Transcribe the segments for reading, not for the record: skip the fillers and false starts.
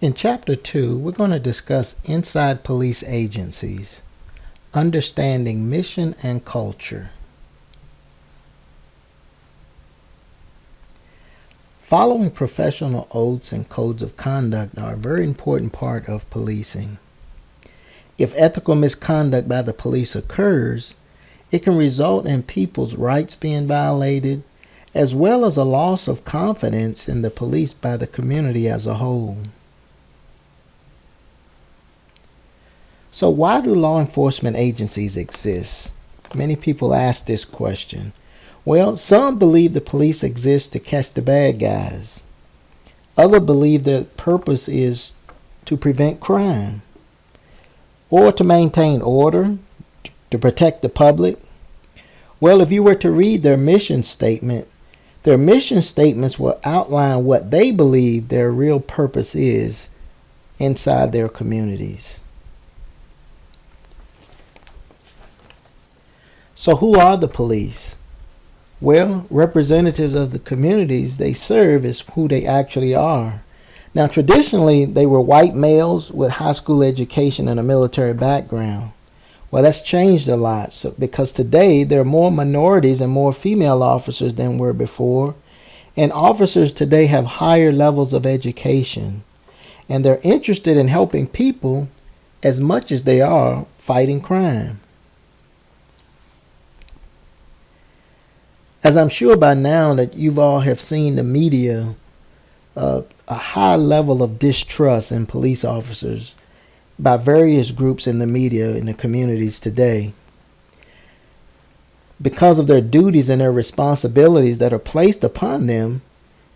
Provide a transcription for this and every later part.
In Chapter 2, we're going to discuss inside police agencies, understanding mission and culture. Following professional oaths and codes of conduct are a very important part of policing. If ethical misconduct by the police occurs, it can result in people's rights being violated, as well as a loss of confidence in the police by the community as a whole. So why do law enforcement agencies exist? Many people ask this question. Well, some believe the police exist to catch the bad guys. Others believe their purpose is to prevent crime, or to maintain order, to protect the public. Well, if you were to read their mission statement, their mission statements will outline what they believe their real purpose is inside their communities. So who are the police? Well, representatives of the communities they serve is who they actually are. Now, traditionally, they were white males with high school education and a military background. Well, that's changed a lot because today there are more minorities and more female officers than were before. And officers today have higher levels of education. And they're interested in helping people as much as they are fighting crime. As I'm sure by now that you've all have seen the media, a high level of distrust in police officers by various groups in the media in the communities today. Because of their duties and their responsibilities that are placed upon them,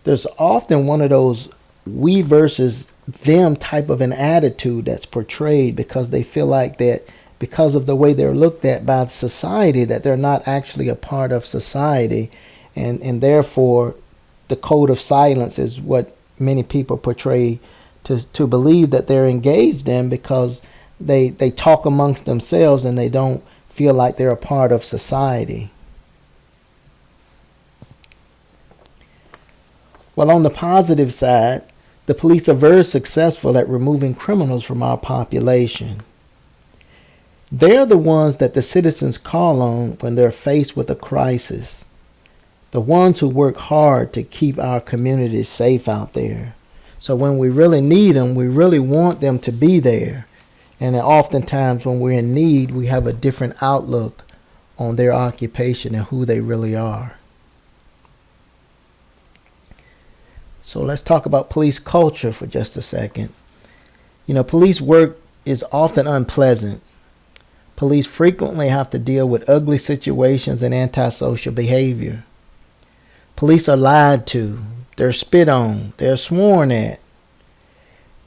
there's often one of those we versus them type of an attitude that's portrayed because they feel like that because of the way they're looked at by society, that they're not actually a part of society, and therefore the code of silence is what many people portray to believe that they're engaged in because they talk amongst themselves and they don't feel like they're a part of society. Well, on the positive side, the police are very successful at removing criminals from our population. They're the ones that the citizens call on when they're faced with a crisis. The ones who work hard to keep our communities safe out there. So when we really need them, we really want them to be there. And oftentimes when we're in need, we have a different outlook on their occupation and who they really are. So let's talk about police culture for just a second. Police work is often unpleasant. Police frequently have to deal with ugly situations and antisocial behavior. Police are lied to. They're spit on. They're sworn at.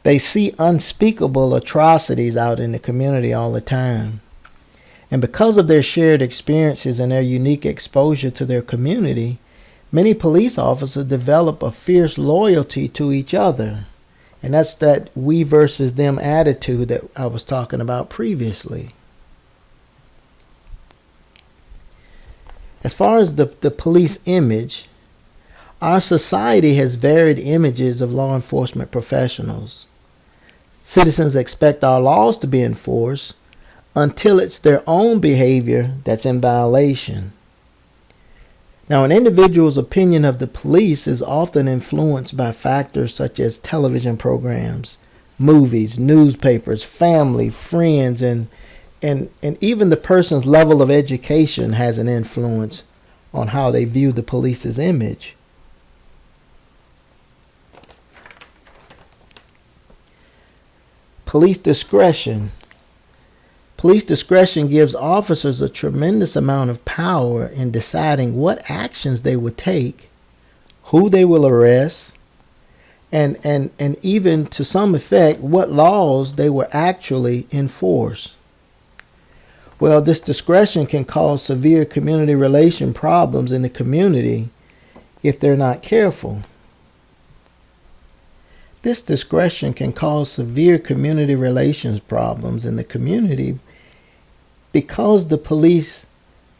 They see unspeakable atrocities out in the community all the time. And because of their shared experiences and their unique exposure to their community, many police officers develop a fierce loyalty to each other. And that's that we versus them attitude that I was talking about previously. As far as the police image, our society has varied images of law enforcement professionals. Citizens expect our laws to be enforced until it's their own behavior that's in violation. Now, an individual's opinion of the police is often influenced by factors such as television programs, movies, newspapers, family, friends, and even the person's level of education has an influence on how they view the police's image. Police discretion. Police discretion gives officers a tremendous amount of power in deciding what actions they would take, who they will arrest, and even to some effect what laws they will actually enforce. Well, this discretion can cause severe community relation problems in the community if they're not careful. This discretion can cause severe community relations problems in the community because the police,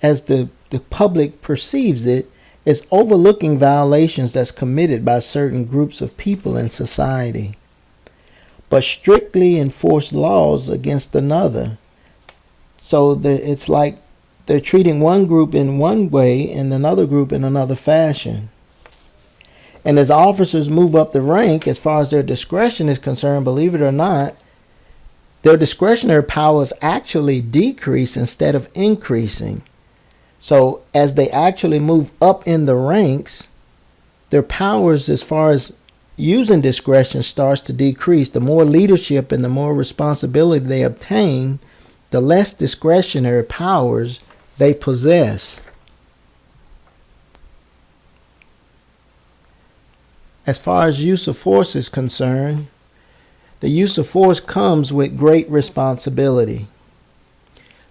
as the public perceives it, is overlooking violations that's committed by certain groups of people in society. but strictly enforce laws against another. So it's like they're treating one group in one way and another group in another fashion. And as officers move up the rank, as far as their discretion is concerned, believe it or not, their discretionary powers actually decrease instead of increasing. So as they actually move up in the ranks, their powers as far as using discretion starts to decrease. The more leadership and the more responsibility they obtain, the less discretionary powers they possess. As far as use of force is concerned, the use of force comes with great responsibility.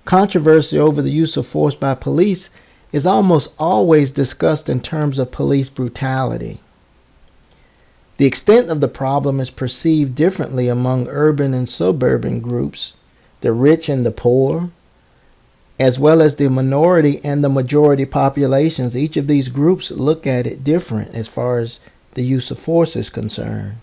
Controversy over the use of force by police is almost always discussed in terms of police brutality. The extent of the problem is perceived differently among urban and suburban groups, the rich and the poor, as well as the minority and the majority populations. Each of these groups look at it different as far as the use of force is concerned.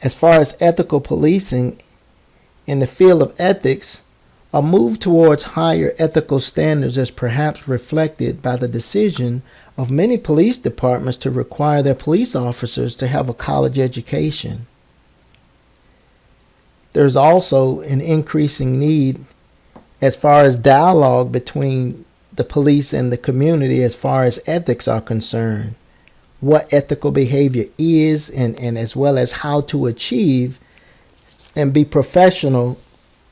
As far as ethical policing, in the field of ethics, a move towards higher ethical standards is perhaps reflected by the decision of many police departments to require their police officers to have a college education. There's also an increasing need as far as dialogue between the police and the community as far as ethics are concerned. What ethical behavior is and as well as how to achieve and be professional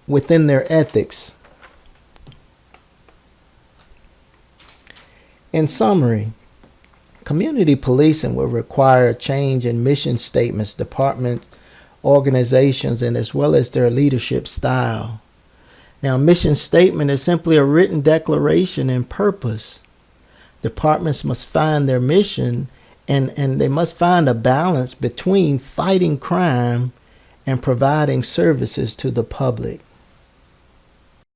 within their ethics. In summary, community policing will require a change in mission statements, department organizations, and as well as their leadership style. Now, mission statement is simply a written declaration and purpose. Departments must find their mission and they must find a balance between fighting crime and providing services to the public.